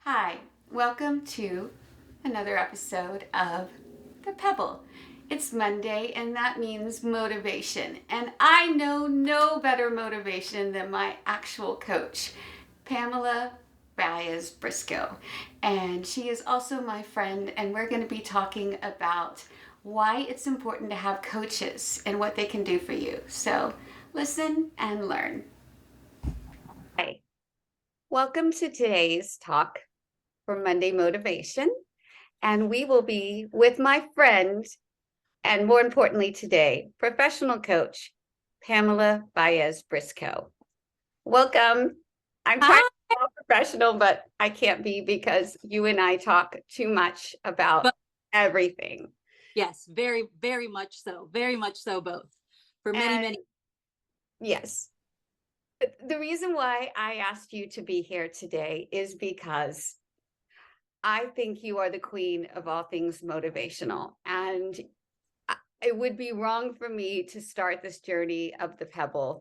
Hi, welcome to another episode of The Pebble. It's Monday, and that means motivation. And I know no better motivation than my actual coach, Pamela Baez Briscoe. And she is also my friend, and we're going to be talking about why it's important to have coaches and what they can do for you. So listen and learn. Hi, welcome to today's talk for Monday Motivation. And we will be with my friend, and more importantly today, professional coach, Pamela Baez Briscoe. Welcome. I'm trying to be more professional, but I can't be because you and I talk too much about But everything. yes, very, very much so. Very much so both. For many, And many. yes, the reason why I asked you to be here today is because I think you are the queen of all things motivational. And it would be wrong for me to start this journey of the Pebble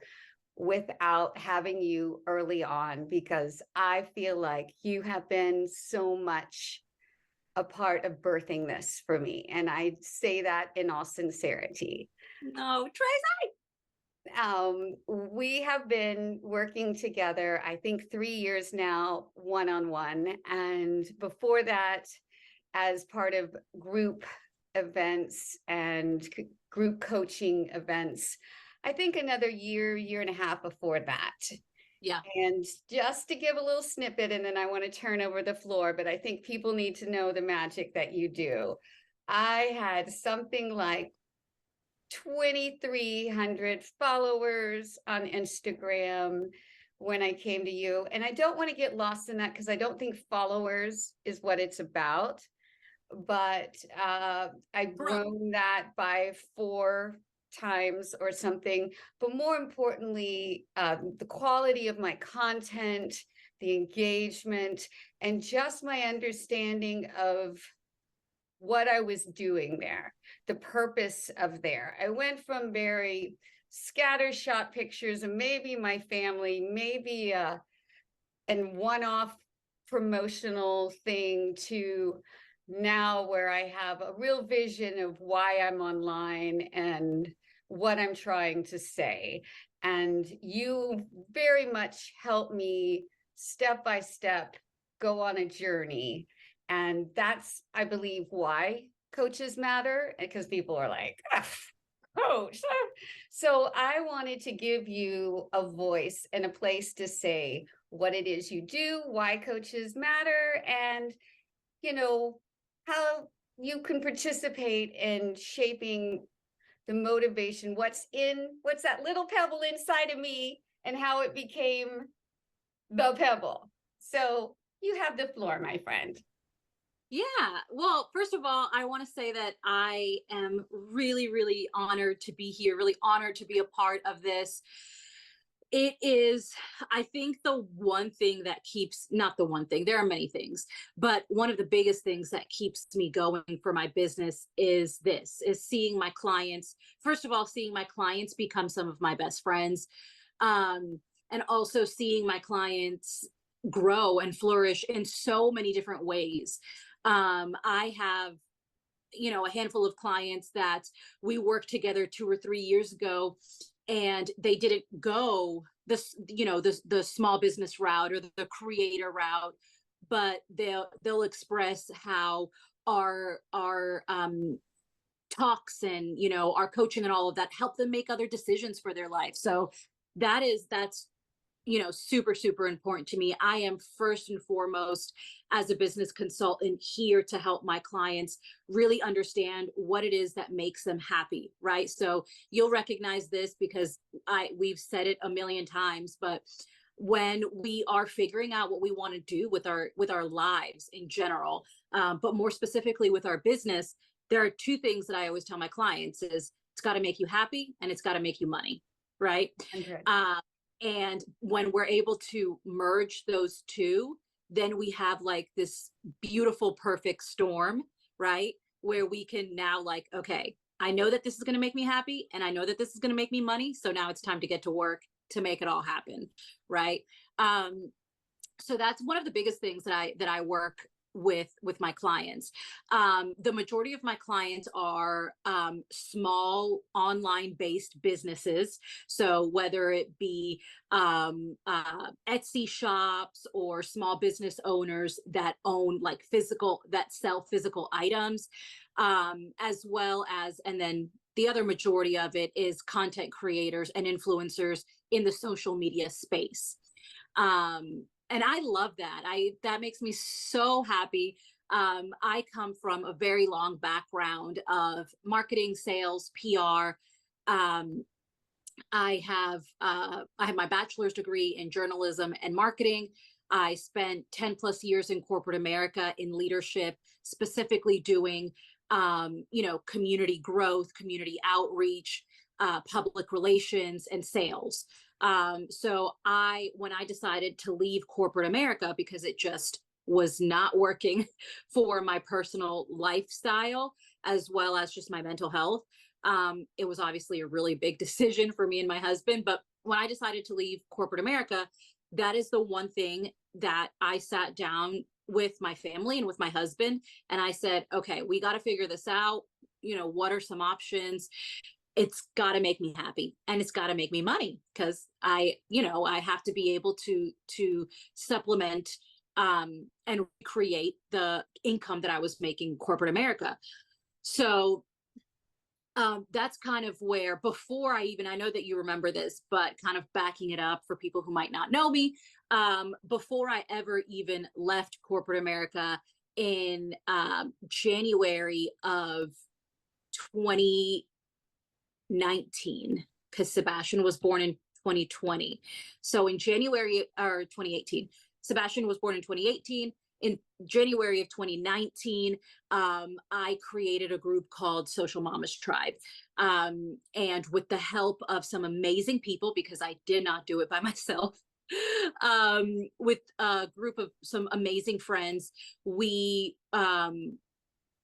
without having you early on, because I feel like you have been so much a part of birthing this for me. And I say that in all sincerity. No, Trace. We have been working together, I think 3 years now, one-on-one. And before that, as part of group events and group coaching events, I think another year and a half before that. Yeah. And just to give a little snippet, and then I want to turn over the floor, but I think people need to know the magic that you do. I had something like 2,300 followers on Instagram when I came to you. And I don't want to get lost in that because I don't think followers is what it's about. But I've Bro. grown that by 4 times or something. But more importantly, the quality of my content, the engagement, and just my understanding of what I was doing there, the purpose of there. I went from very scattershot pictures of maybe my family, maybe and one-off promotional thing, to now where I have a real vision of why I'm online and what I'm trying to say. And you very much help me step by step go on a journey. And that's, I believe, why coaches matter, because people are like, coach. So I wanted to give you a voice and a place to say what it is you do, why coaches matter, and how you can participate in shaping the motivation, what's that little pebble inside of me, and how it became the pebble. So you have the floor, my friend. Yeah. Well, first of all, I want to say that I am really, really honored to be here, really honored to be a part of this. It is, I think, the one thing that keeps, not the one thing, there are many things, but one of the biggest things that keeps me going for my business is seeing my clients, first of all, seeing my clients become some of my best friends. And also seeing my clients grow and flourish in so many different ways. I have, a handful of clients that we worked together 2 or 3 years ago, and they didn't go the small business route or the creator route, but they'll express how our talks and our coaching and all of that help them make other decisions for their life. So that's super, super important to me. I am first and foremost, as a business consultant, here to help my clients really understand what it is that makes them happy, right? So you'll recognize this because we've said it a million times, but when we are figuring out what we want to do with our lives in general, but more specifically with our business, there are two things that I always tell my clients: is it's got to make you happy and it's got to make you money, right? Okay. And when we're able to merge those two, then we have like this beautiful, perfect storm, right? Where we can now, like, okay, I know that this is going to make me happy and I know that this is going to make me money. So now it's time to get to work to make it all happen. Right. Um, So that's one of the biggest things that I work with my clients. The majority of my clients are small online based businesses. So whether it be Etsy shops or small business owners that own like physical, that sell physical items, as well as, and then the other majority of it is content creators and influencers in the social media space. And I love that. That makes me so happy. I come from a very long background of marketing, sales, PR. Um, I have my bachelor's degree in journalism and marketing. I spent 10 plus years in corporate America in leadership, specifically doing community growth, community outreach, public relations, and sales. So when I decided to leave corporate America because it just was not working for my personal lifestyle as well as just my mental health, it was obviously a really big decision for me and my husband. But when I decided to leave corporate America, that is the one thing that I sat down with my family and with my husband. And I said, okay, we got to figure this out. What are some options? It's got to make me happy and it's got to make me money because I have to be able to supplement and create the income that I was making in corporate America. So that's kind of where before I know that you remember this, but kind of backing it up for people who might not know me, before I ever even left corporate America in January of 2019, because Sebastian was born in 2020. So in January or 2018, Sebastian was born in 2018. In January of 2019, I created a group called Social Mama's Tribe. And with the help of some amazing people, because I did not do it by myself, with a group of some amazing friends, we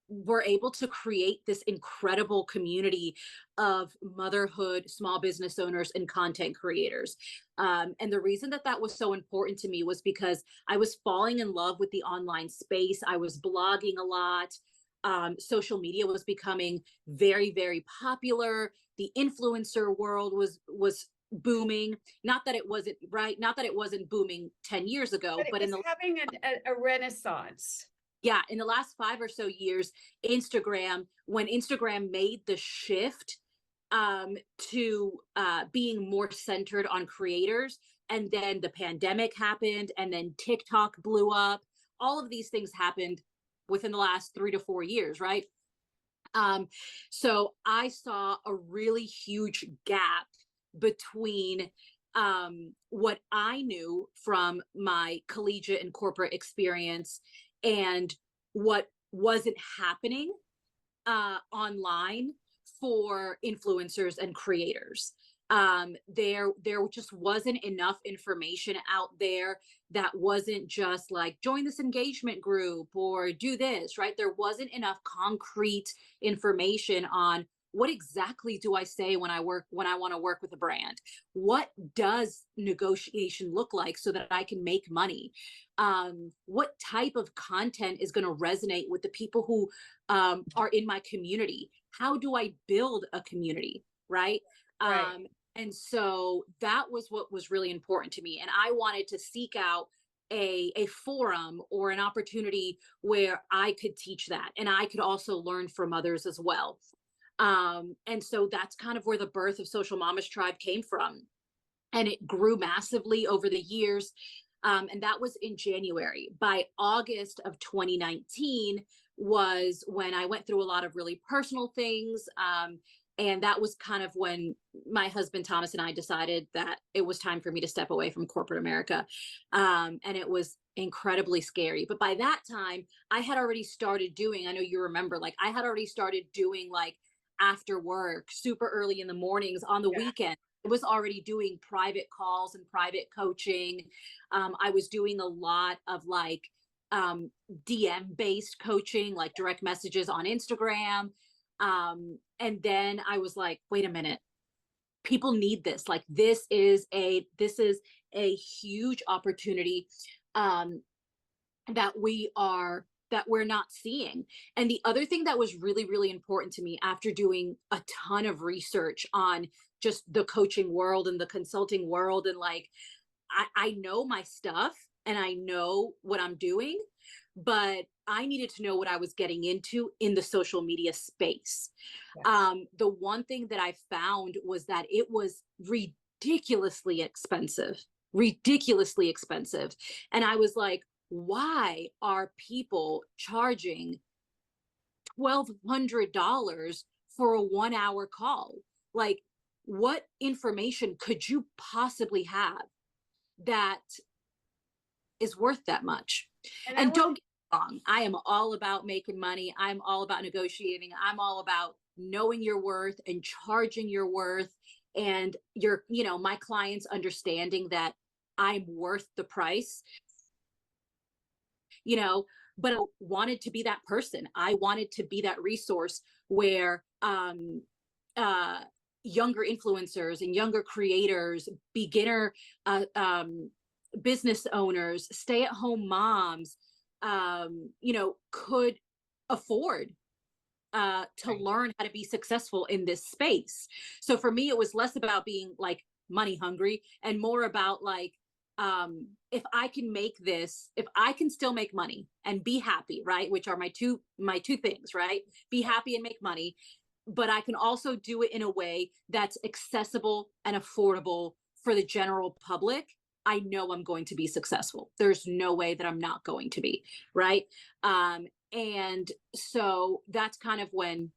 were able to create this incredible community of motherhood, small business owners, and content creators. And the reason that that was so important to me was because I was falling in love with the online space. I was blogging a lot. Social media was becoming very, very popular. The influencer world was booming. Not that it wasn't right. Not that it wasn't booming 10 years ago, But it but was having a renaissance. yeah, in the last 5 or so years, when Instagram made the shift to being more centered on creators, and then the pandemic happened, and then TikTok blew up. All of these things happened within the last 3 to 4 years, right? So I saw a really huge gap between what I knew from my collegiate and corporate experience and what wasn't happening online for influencers and creators. There just wasn't enough information out there that wasn't just like join this engagement group or do this, right? There wasn't enough concrete information on what exactly do I say when I want to work with a brand? What does negotiation look like so that I can make money? What type of content is going to resonate with the people who are in my community? How do I build a community? Right. Right. And so that was what was really important to me. And I wanted to seek out a forum or an opportunity where I could teach that and I could also learn from others as well. And so that's kind of where the birth of Social Mama's Tribe came from. And it grew massively over the years. And that was in January. By August of 2019 was when I went through a lot of really personal things. And that was kind of when my husband Thomas and I decided that it was time for me to step away from corporate America. And it was incredibly scary. But by that time, I had already started doing, I know you remember, like I had already started doing like after work, super early in the mornings on the Yeah. weekend. I was already doing private calls and private coaching. I was doing a lot of like DM based coaching, like direct messages on Instagram. And then I was like, wait a minute, people need this. Like this is a huge opportunity um, that we're not seeing. And the other thing that was really, really important to me after doing a ton of research on just the coaching world and the consulting world, and like, I know my stuff and I know what I'm doing, but I needed to know what I was getting into in the social media space. Yes. The one thing that I found was that it was ridiculously expensive. And I was like, why are people charging $1,200 for a 1 hour call? Like, what information could you possibly have that is worth that much? And I And want don't get me wrong, I am all about making money. I'm all about negotiating. I'm all about knowing your worth and charging your worth, and my clients understanding that I'm worth the price, you know, but I wanted to be that person. I wanted to be that resource where uh younger influencers and younger creators, beginner business owners, stay-at-home moms, could afford to Right. learn how to be successful in this space. So for me, it was less about being like money hungry and more about like, if I can make this, if I can still make money and be happy, right? Which are my two things, right? Be happy and make money, but I can also do it in a way that's accessible and affordable for the general public. I know I'm going to be successful. There's no way that I'm not going to be, right? And so that's kind of when,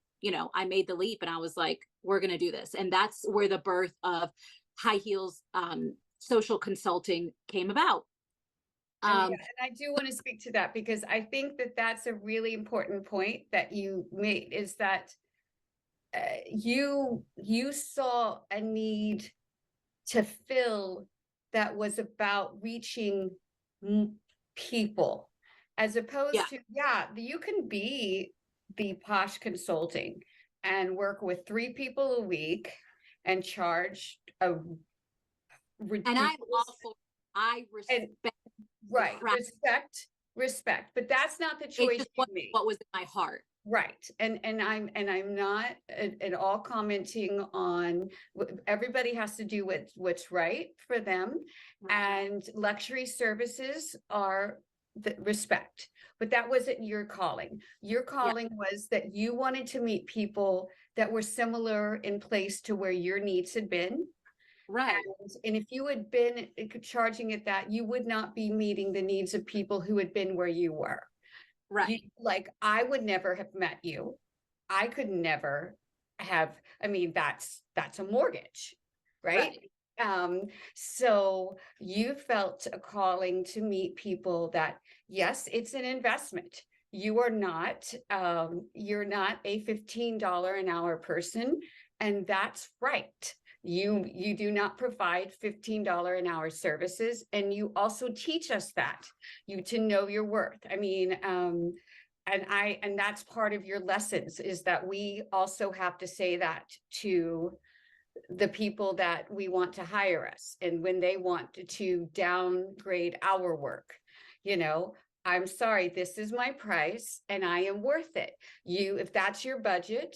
I made the leap and I was like, we're going to do this. And that's where the birth of High Heels Social Consulting came about. And yeah, Um, and I do want to speak to that because I think that that's a really important point that you made, is that you saw a need to fill that was about reaching people, as yeah, opposed to, yeah, you can be the posh consulting and work with 3 people a week and charge a and I'm ridiculous, all for, I and respect the right, craft. respect, but that's not the It choice just you wasn't made. what was in my heart. Right. And I'm not at all commenting on everybody has to do what's right for them. And luxury services are the respect. But that wasn't your calling. Your Yeah, calling was that you wanted to meet people that were similar in place to where your needs had been. right, And if you had been charging at that, you would not be meeting the needs of people who had been where you were. You, right, like, I would never have met you. I could never have, I mean, that's a mortgage, right? right, Um, so you felt a calling to meet people that, yes, it's an investment. You're not a $15 an hour person, and that's right. You do not provide $15 an hour services, and you also teach us that, you to know your worth. I mean, and that's part of your lessons, is that we also have to say that to the people that we want to hire us, and when they want to downgrade our work, you know, I'm sorry, this is my price and I am worth it. You, if that's your budget,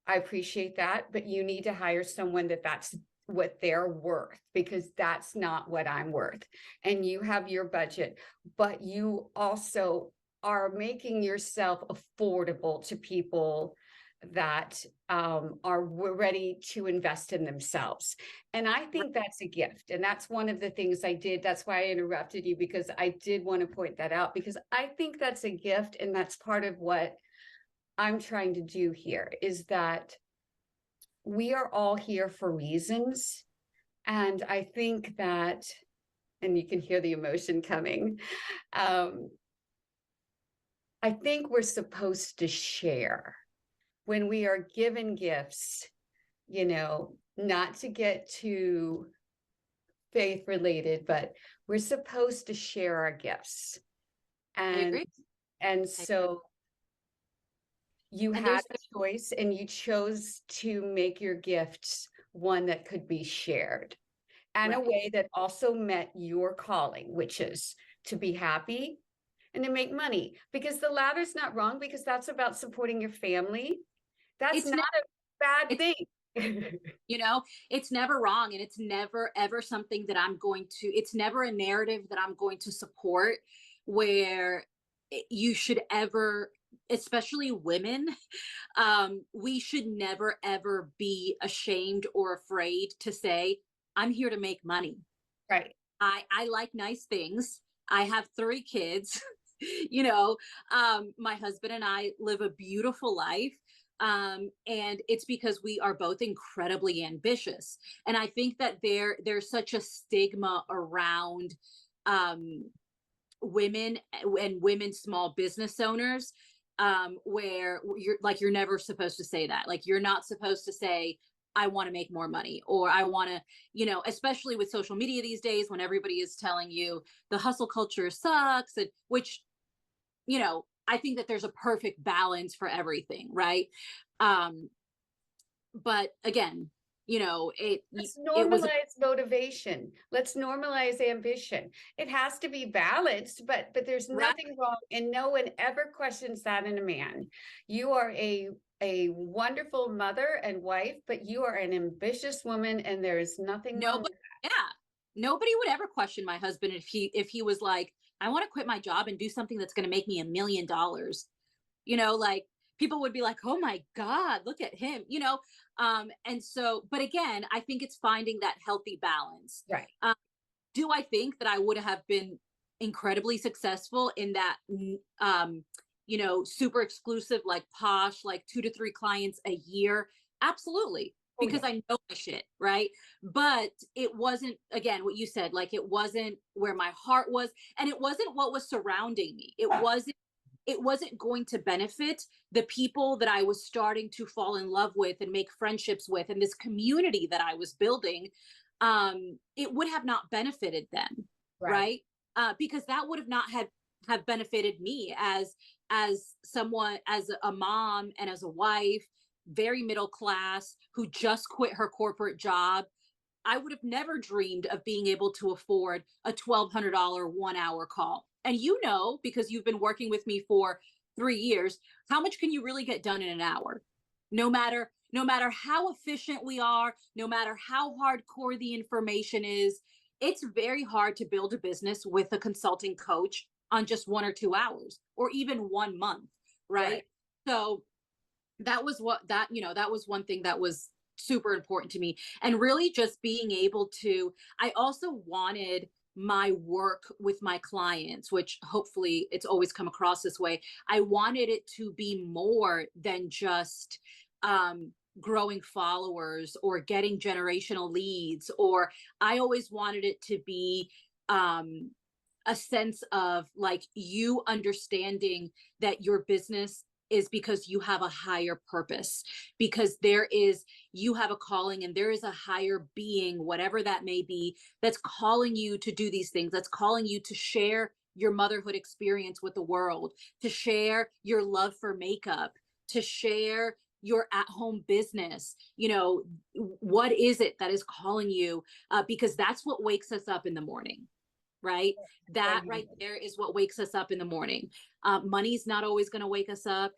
I appreciate that, but you need to hire someone that's what they're worth, because that's not what I'm worth. And you have your budget, but you also are making yourself affordable to people that are ready to invest in themselves. And I right, think that's a gift. And that's one of the things I did. That's why I interrupted you, because I did want to point that out, because I think that's a gift. And that's part of what I'm trying to do here, is that we are all here for reasons. And I think that, and you can hear the emotion coming, um, I think we're supposed to share when we are given gifts, not to get too faith related, but we're supposed to share our gifts. I And agree. and I, so you and had there's a choice, and you chose to make your gifts one that could be shared, and a right, way that also met your calling, which is to be happy and to make money, because the latter's not wrong, because that's about supporting your family. That's It's not never, a bad it's, thing. you know, it's never wrong. And it's never, ever something that it's never a narrative that I'm going to support where you should ever, especially women, we should never, ever be ashamed or afraid to say, I'm here to make money. Right. I like nice things. I have 3 kids. My husband and I live a beautiful life. And it's because we are both incredibly ambitious. And I think that there's such a stigma around um, women and women small business owners, where you're never supposed to say that. Like, you're not supposed to say, I want to make more money, or I want to, especially with social media these days, when everybody is telling you the hustle culture sucks, and which, I think that there's a perfect balance for everything, right? um but again, Let's it was normalize motivation. Let's normalize ambition. It has to be balanced, but there's right. nothing wrong, and no one ever questions that in a man. You are a wonderful mother and wife, but you are an ambitious woman, and there is nothing wrong with Nobody, yeah, nobody would ever question my husband if he was like, I want to quit my job and do something that's going to make me $1 million. Like, people would be like, oh my God, look at him. And so, but again, I think it's finding that healthy balance. that. Right. Do I think that I would have been incredibly successful in that, super exclusive, like posh, like 2 to 3 clients a year? Absolutely. Oh Because yeah. I know my shit, right? But it wasn't, again, what you said, like, it wasn't where my heart was, and it wasn't what was surrounding me. It wasn't going to benefit the people that I was starting to fall in love with and make friendships with, and this community that I was building. It would have not benefited them, Right. right? Because that would have not have benefited me as someone, as a mom and as a wife, very middle class, who just quit her corporate job. I would have never dreamed of being able to afford a $1,200 1 hour call. And because you've been working with me for 3 years, how much can you really get done in an hour? No matter how efficient we are, no matter how hardcore the information is, it's very hard to build a business with a consulting coach on just 1 or 2 hours, or even 1 month, Right. right? So that was one thing that was super important to me. And really just being able to, I also wanted my work with my clients, which hopefully it's always come across this way. I wanted it to be more than just um growing followers or getting generational leads, or I always wanted it to be um a sense of, like, you understanding that your business is because you have a higher purpose, because you have a calling, and there is a higher being, whatever that may be, that's calling you to do these things, that's calling you to share your motherhood experience with the world, to share your love for makeup, to share your at-home business. What is it that is calling you? Because that's what wakes us up in the morning, right? That right there is what wakes us up in the morning. Money's not always going to wake us up.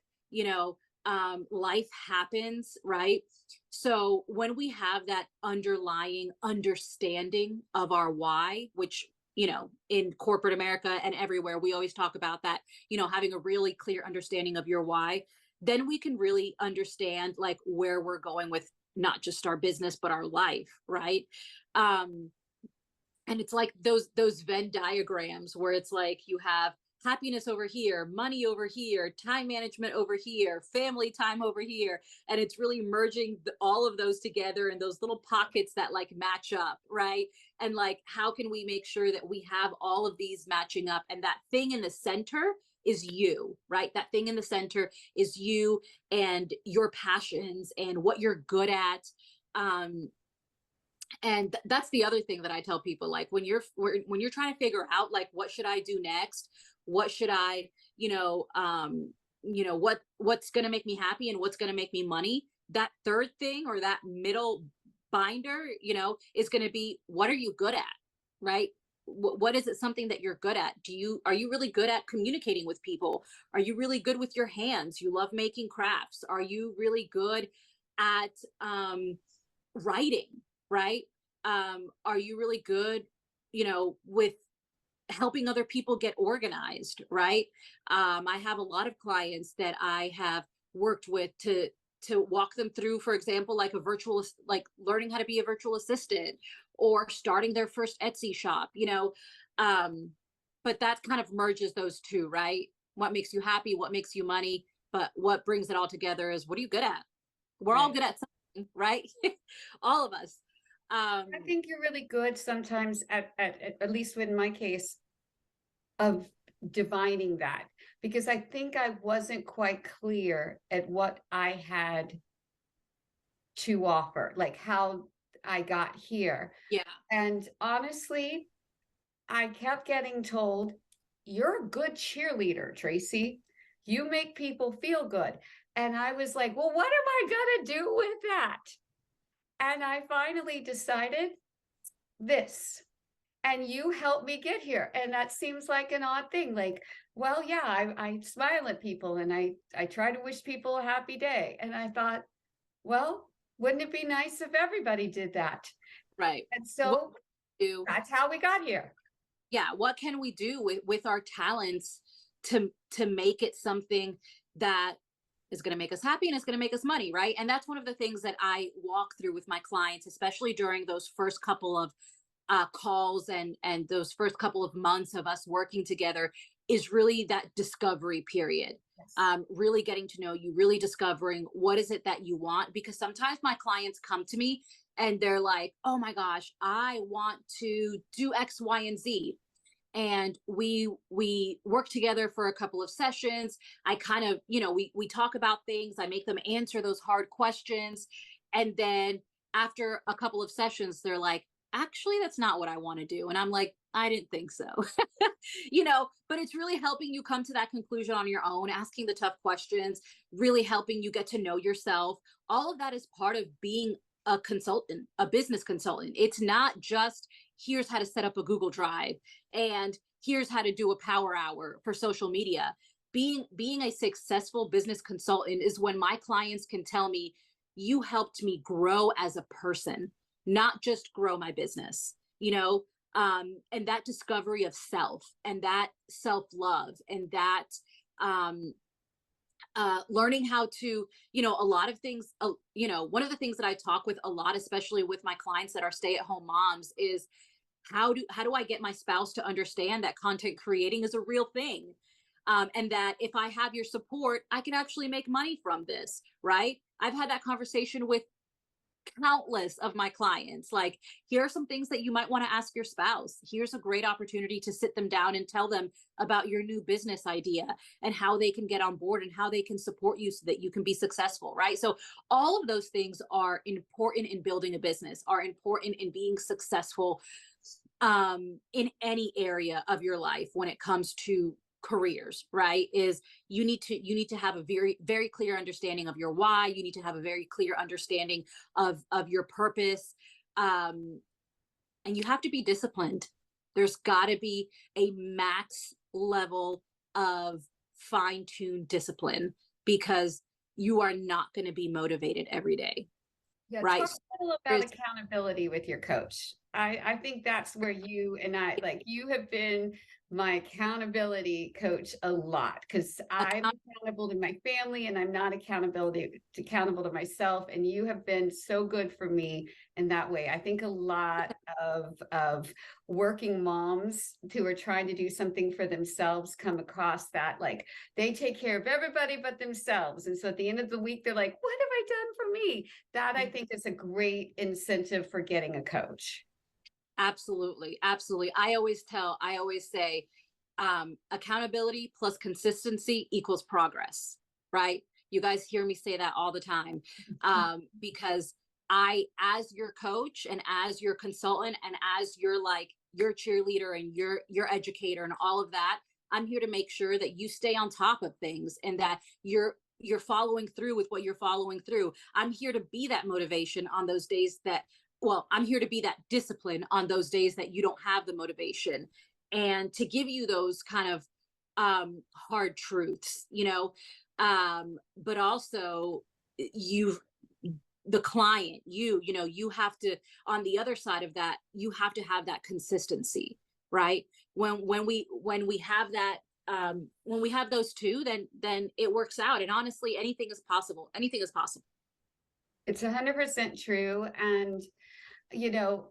Life happens, right? So when we have that underlying understanding of our why, which, in corporate America and everywhere, we always talk about that, having a really clear understanding of your why, then we can really understand, like, where we're going with not just our business, but our life, right? Um, and it's like those Venn diagrams where it's like you have happiness over here, money over here, time management over here, family time over here, and it's really merging all of those together in those little pockets that, like, match up, right? And, like, how can we make sure that we have all of these matching up, and that thing in the center is you, right? That thing in the center is you and your passions and what you're good at. um and that's the other thing that I tell people, like, when you're trying to figure out, like, what should I do next, what should I, what's going to make me happy and what's going to make me money, that third thing, or that middle binder, is going to be, what are you good at, right? what is it something that you're good at? Are you really good at communicating with people? Are you really good with your hands? You love making crafts? Are you really good at writing, right? Are you really good, with helping other people get organized, right? I have a lot of clients that I have worked with to walk them through, for example, like like learning how to be a virtual assistant or starting their first Etsy shop, but that kind of merges those two, right? What makes you happy, what makes you money, but what brings it all together is, what are you good at? We're all Right. good at something, right? All of us. I think you're really good sometimes at least in my case, of divining that, because I think I wasn't quite clear at what I had to offer, like how I got here. Yeah. And honestly, I kept getting told, you're a good cheerleader, Tracy. You make people feel good. And I was like, well, what am I going to do with that? And I finally decided this. And you helped me get here. And that seems like an odd thing. Like, well, yeah, I smile at people and I try to wish people a happy day. And I thought, well, wouldn't it be nice if everybody did that? Right. And What so do that's how we got here. Yeah, what can we do with our talents to make it something that is going to make us happy and is going to make us money, right? And that's one of the things that I walk through with my clients, especially during those first couple of calls and those first couple of months of us working together, is really that discovery period. Yes. Really getting to know you, really discovering what is it that you want. Because sometimes my clients come to me and they're like, oh my gosh, I want to do X, Y, and Z. And we work together for a couple of sessions. I kind of, we talk about things. I make them answer those hard questions. And then after a couple of sessions, they're like, actually, that's not what I want to do. And I'm like, I didn't think so. But it's really helping you come to that conclusion on your own, asking the tough questions, really helping you get to know yourself. All of that is part of being a consultant, a business consultant. It's not just, here's how to set up a Google Drive and here's how to do a power hour for social media. Being a successful business consultant is when my clients can tell me, you helped me grow as a person, not just grow my business, and that discovery of self and that self-love and that learning how to, a lot of things, one of the things that I talk with a lot, especially with my clients that are stay-at-home moms, is how do I get my spouse to understand that content creating is a real thing, and that if I have your support, I can actually make money from this, right? I've had that conversation with countless of my clients. Like, here are some things that you might want to ask your spouse. Here's a great opportunity to sit them down and tell them about your new business idea and how they can get on board and how they can support you so that you can be successful, right? So all of those things are important in building a business, are important in being successful in any area of your life when it comes to careers, right? Is you need to have a very, very clear understanding of your why. You need to have a very clear understanding of your purpose, and you have to be disciplined. There's got to be a max level of fine-tuned discipline, because you are not going to be motivated every day, Yeah, right? talk a little about accountability with your coach. I think that's where you and I, like, you have been my accountability coach a lot, because I'm accountable to my family and I'm not accountable to myself. And you have been so good for me in that way. I think a lot of working moms who are trying to do something for themselves come across that, like, they take care of everybody but themselves. And so at the end of the week, they're like, what have I done for me? That, I think, is a great incentive for getting a coach. Absolutely. Absolutely. I always say, accountability plus consistency equals progress, right? You guys hear me say that all the time, because as your coach and as your consultant and as your cheerleader and your educator and all of that, I'm here to make sure that you stay on top of things and that you're following through with what you're following through. I'm here to be that motivation on those days that well, I'm here to be that discipline on those days that you don't have the motivation, and to give you those kind of hard truths, but also you, the client, you have to, on the other side of that, you have to have that consistency, right? When we have that, when we have those two, then it works out. And honestly, anything is possible. Anything is possible. It's 100% true. And, you know,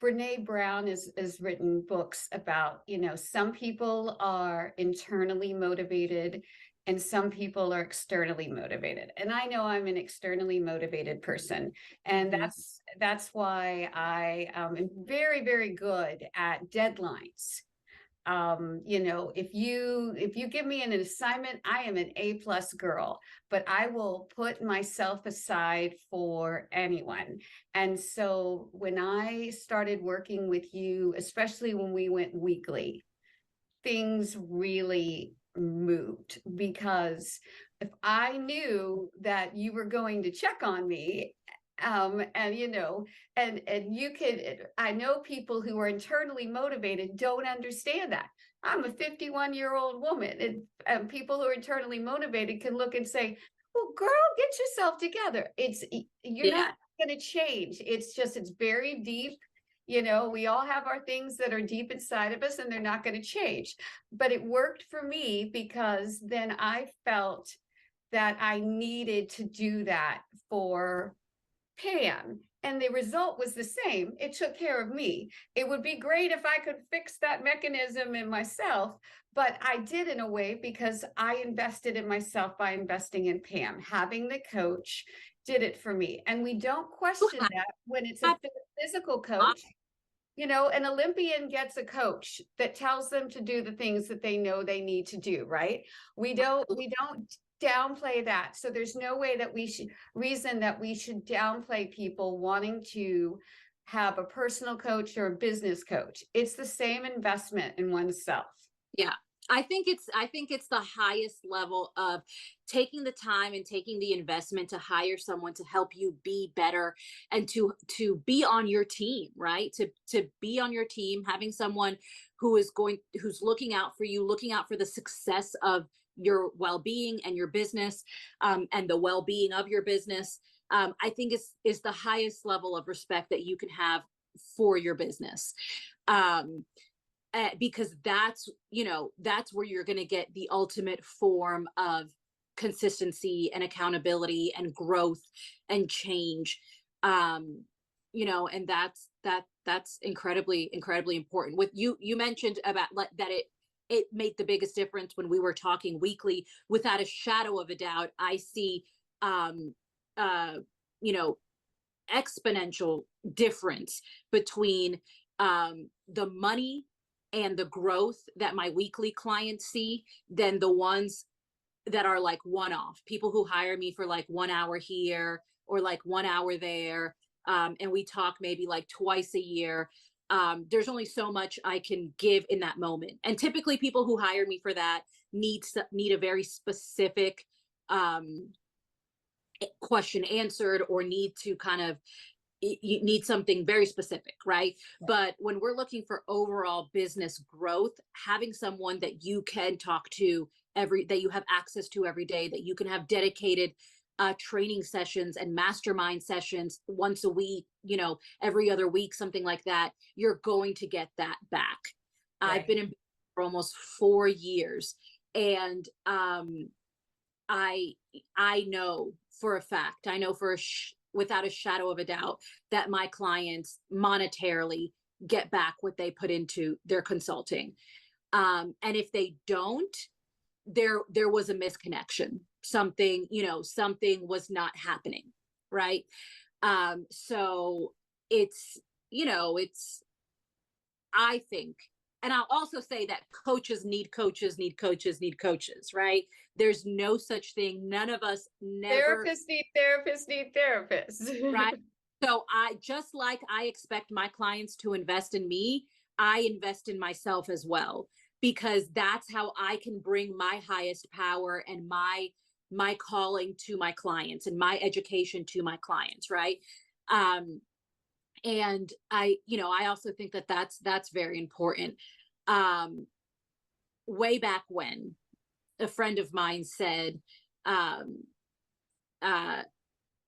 Brene Brown has written books about, some people are internally motivated and some people are externally motivated. And I know I'm an externally motivated person. And Mhm. that's why I am very, very good at deadlines. If you give me an assignment, I am an A+ girl, but I will put myself aside for anyone. And so when I started working with you, especially when we went weekly, things really moved, because if I knew that you were going to check on me, and you could, I know people who are internally motivated don't understand that. I'm a 51-year-old woman, and people who are internally motivated can look and say, well, girl, get yourself together. You're not Yeah. going to change. It's very deep. We all have our things that are deep inside of us and they're not going to change. But it worked for me because then I felt that I needed to do that for Pam. And the result was the same. It took care of me. It would be great if I could fix that mechanism in myself, but I did in a way because I invested in myself by investing in Pam. Having the coach did it for me. And we don't You question that when it's a have physical a lot. coach. An Olympian gets a coach that tells them to do the things that they know they need to do, right? We don't downplay that. So there's no way that reason that we should downplay people wanting to have a personal coach or a business coach. It's the same investment in oneself. Yeah. I think it's the highest level of taking the time and taking the investment to hire someone to help you be better, and to be on your team, right? To be on your team, having someone who's looking out for you, looking out for the success of your well-being and your business, and the well-being of your business. I think is the highest level of respect that you can have for your business. Um, because that's where you're going to get the ultimate form of consistency and accountability and growth and change. And that's incredibly important. With you mentioned about that it made the biggest difference when we were talking weekly. Without a shadow of a doubt, I see um uh you know exponential difference between the money and the growth that my weekly clients see than the ones that are like one off people who hire me for like 1 hour here or like 1 hour there. And we talk maybe like twice a year. There's only so much I can give in that moment. And typically people who hire me for that need a very specific um, question answered, or need to kind of, you need something very specific, right? But when we're looking for overall business growth, having someone that you can talk to that you have access to every day, that you can have dedicated training sessions and mastermind sessions once a week, every other week, something like that, you're going to get that back. I've Right. been in for almost 4 years, and I I know for a fact, I know without a shadow of a doubt, that my clients monetarily get back what they put into their consulting. And if they don't, there was a misconnection. Something was not happening, right? So it's it's I think, and I'll also say that coaches need coaches, need coaches, need coaches, right? There's no such thing. None of us never, Therapists need therapists need right? therapists. So I just like I expect my clients to invest in me, I invest in myself as well, because that's how I can bring my highest power and my calling to my clients and my education to my clients, right? And I also think that that's very important. Um, Way back when, a friend of mine said, um, uh,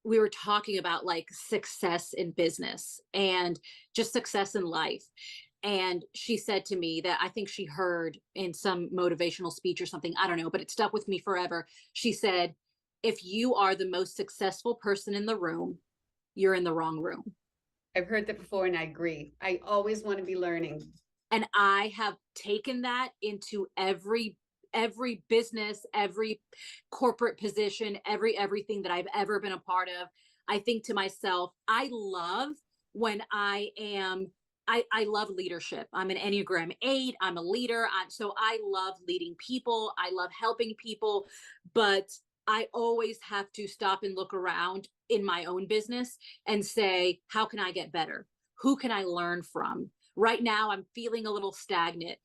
we were talking about like success in business and just success in life. And she said to me that I think she heard in some motivational speech or something, I don't know, but it stuck with me forever. She said, if you are the most successful person in the room, you're in the wrong room. I've heard that before and I agree. I always want to be learning. And I have taken that into every business, every corporate position, everything that I've ever been a part of. I think to myself, I love when I love leadership. I'm an Enneagram 8. I'm a leader. So I love leading people. I love helping people, but I always have to stop and look around in my own business and say, how can I get better? Who can I learn from? Right now, I'm feeling a little stagnant.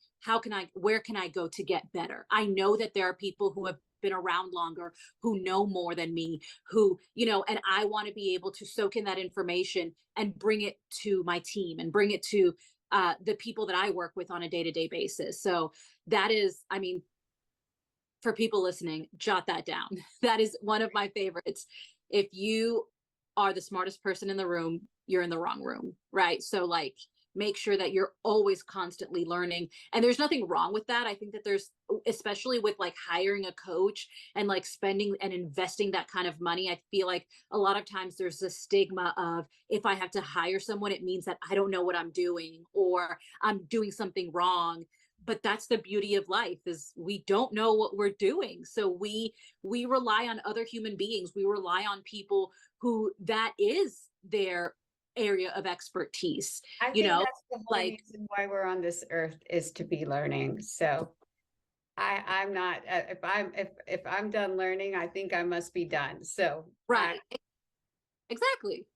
Where can I go to get better? I know that there are people who have been around longer, who know more than me, and I want to be able to soak in that information and bring it to my team and bring it to the people that I work with on a day-to-day basis. So that is, I mean, for people listening, jot that down. That is one of my favorites. If you are the smartest person in the room, you're in the wrong room, right? So like make sure that you're always constantly learning. And there's nothing wrong with that. I think that there's, especially with like hiring a coach and like spending and investing that kind of money, I feel like a lot of times there's a stigma of, if I have to hire someone, it means that I don't know what I'm doing or I'm doing something wrong. But that's the beauty of life, is we don't know what we're doing. So we rely on other human beings. We rely on people who that is their area of expertise, I you think know, that's the whole like, reason why we're on this earth, is to be learning. So I'm not, if I'm done learning, I think I must be done. So right. Exactly.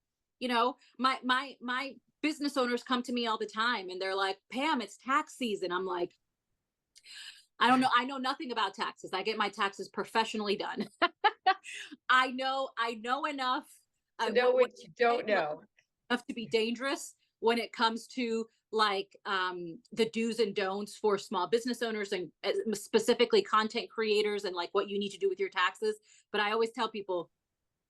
My business owners come to me all the time and they're like, Pam, it's tax season. I'm like, I don't know. I know nothing about taxes. I get my taxes professionally done. I know enough to know what you don't enough know. to be dangerous when it comes to like the do's and don'ts for small business owners and specifically content creators and like what you need to do with your taxes. But I always tell people,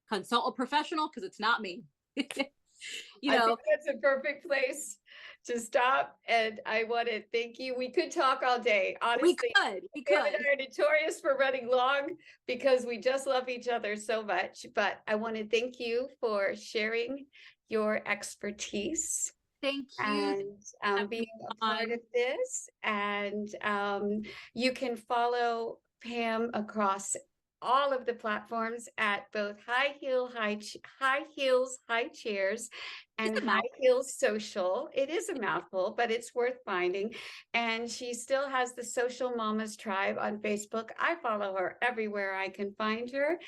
consult a professional because it's not me. you I know think that's a perfect place to stop. And I want to thank you. We could talk all day, we honestly. could Pam and I are notorious for running long because we just love each other so much. But I want to thank you for sharing your expertise thank you. and Have being me a part on. of this. And you can follow Pam across all of the platforms at both High Heels, High Chairs, It's and a High mouth. Heels Social. It is a mouthful, but it's worth finding. And she still has the Social Mamas Tribe on Facebook. I follow her everywhere I can find her.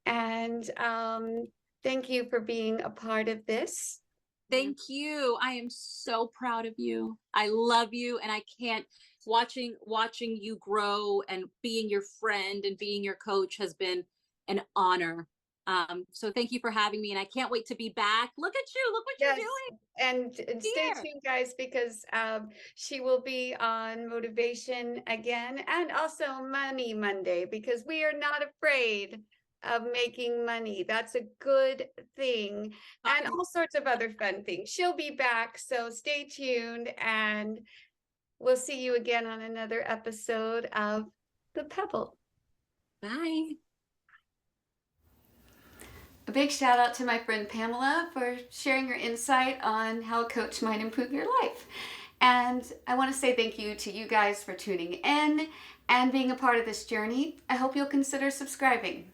And thank you for being a part of this. Thank you. I am so proud of you. I love you, and I can't, watching you grow and being your friend and being your coach has been an honor. So thank you for having me, and I can't wait to be back. Look at you. Look what you're Yes, doing and stay here. tuned, guys, because she will be on Motivation again, and also Money Monday, because we are not afraid of making money. That's a good thing, and Talking. all sorts of other fun things. She'll be back, so stay tuned, and we'll see you again on another episode of The Pebble. Bye. A big shout out to my friend Pamela for sharing her insight on how a coach might improve your life. And I want to say thank you to you guys for tuning in and being a part of this journey. I hope you'll consider subscribing.